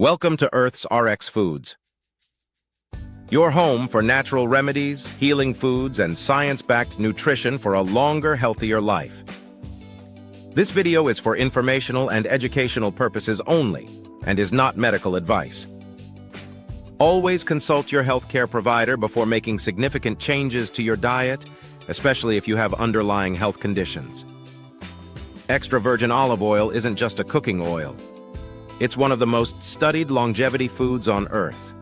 Welcome to Earth's RX Foods, your home for natural remedies, healing foods, and science-backed nutrition for a longer, healthier life. This video is for informational and educational purposes only and is not medical advice. Always consult your healthcare provider before making significant changes to your diet, especially if you have underlying health conditions. Extra virgin olive oil isn't just a cooking oil. It's one of the most studied longevity foods on Earth.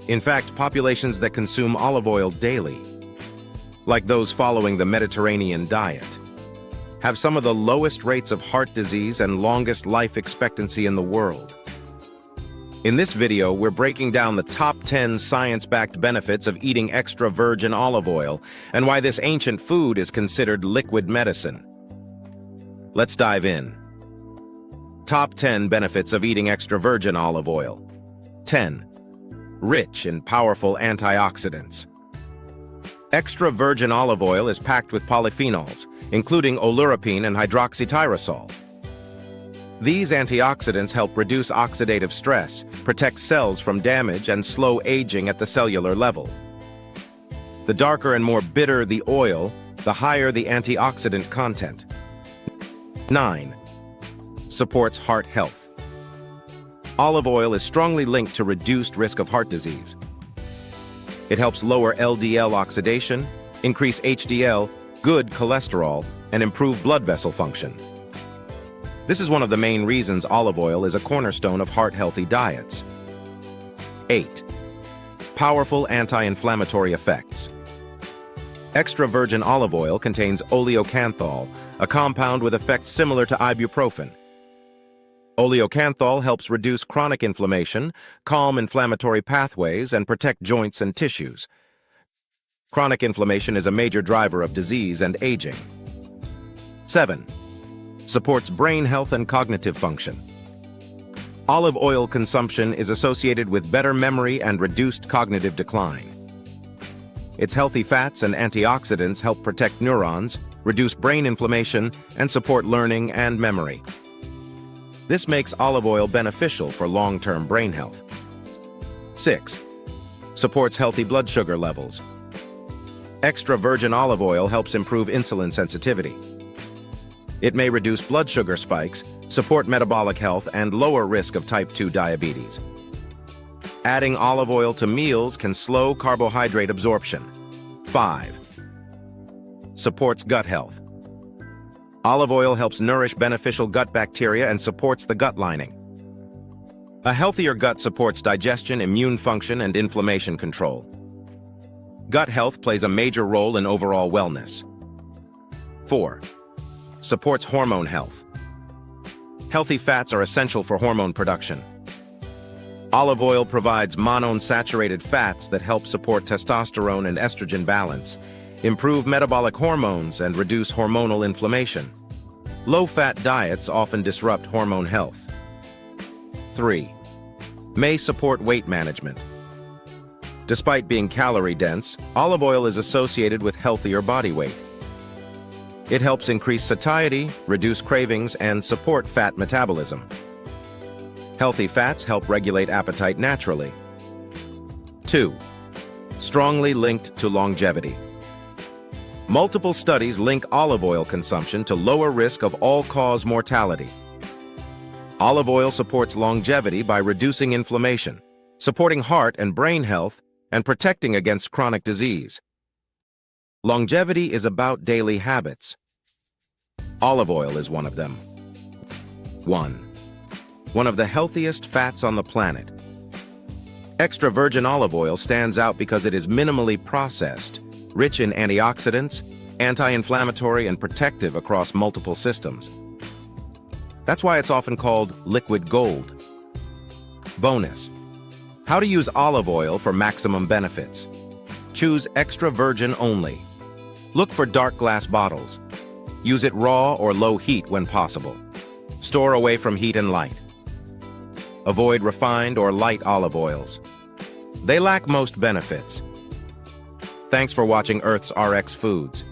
In fact, populations that consume olive oil daily, like those following the Mediterranean diet, have some of the lowest rates of heart disease and longest life expectancy in the world. In this video, we're breaking down the top 10 science-backed benefits of eating extra virgin olive oil and why this ancient food is considered liquid medicine. Let's dive in. Top 10 benefits of eating extra virgin olive oil. 10. Rich in powerful antioxidants. Extra virgin olive oil is packed with polyphenols, including oleuropein and hydroxytyrosol. These antioxidants help reduce oxidative stress, protect cells from damage, and slow aging at the cellular level. The darker and more bitter the oil, the higher the antioxidant content. 9. Supports heart health. Olive oil is strongly linked to reduced risk of heart disease. It helps lower LDL oxidation, increase HDL, good cholesterol, and improve blood vessel function. This is one of the main reasons olive oil is a cornerstone of heart-healthy diets. 8. Powerful anti-inflammatory effects. Extra virgin olive oil contains oleocanthal, a compound with effects similar to ibuprofen. Oleocanthal helps reduce chronic inflammation, calm inflammatory pathways, and protect joints and tissues. Chronic inflammation is a major driver of disease and aging. 7. Supports brain health and cognitive function. Olive oil consumption is associated with better memory and reduced cognitive decline. Its healthy fats and antioxidants help protect neurons, reduce brain inflammation, and support learning and memory. This makes olive oil beneficial for long-term brain health. 6. Supports healthy blood sugar levels. Extra virgin olive oil helps improve insulin sensitivity. It may reduce blood sugar spikes, support metabolic health, and lower risk of type 2 diabetes. Adding olive oil to meals can slow carbohydrate absorption. 5. Supports gut health. Olive oil helps nourish beneficial gut bacteria and supports the gut lining. A healthier gut supports digestion, immune function, and inflammation control. Gut health plays a major role in overall wellness. 4. Supports hormone health. Healthy fats are essential for hormone production. Olive oil provides monounsaturated fats that help support testosterone and estrogen balance, improve metabolic hormones, and reduce hormonal inflammation. Low-fat diets often disrupt hormone health. 3. May support weight management. Despite being calorie-dense, olive oil is associated with healthier body weight. It helps increase satiety, reduce cravings, and support fat metabolism. Healthy fats help regulate appetite naturally. 2. Strongly linked to longevity. Multiple studies link olive oil consumption to lower risk of all-cause mortality. Olive oil supports longevity by reducing inflammation, supporting heart and brain health, and protecting against chronic disease. Longevity is about daily habits. Olive oil is one of them. 1. One of the healthiest fats on the planet. Extra virgin olive oil stands out because it is minimally processed, rich in antioxidants, anti-inflammatory, and protective across multiple systems. That's why it's often called liquid gold. Bonus: how to use olive oil for maximum benefits. Choose extra virgin only. Look for dark glass bottles. Use it raw or low heat when possible. Store away from heat and light. Avoid refined or light olive oils. They lack most benefits. Thanks for watching Earth's RX Foods.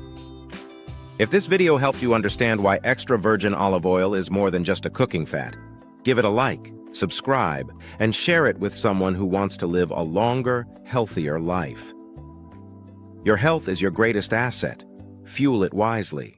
If this video helped you understand why extra virgin olive oil is more than just a cooking fat, give it a like. subscribe, and share it with someone who wants to live a longer, healthier life. Your health is your greatest asset. Fuel it wisely.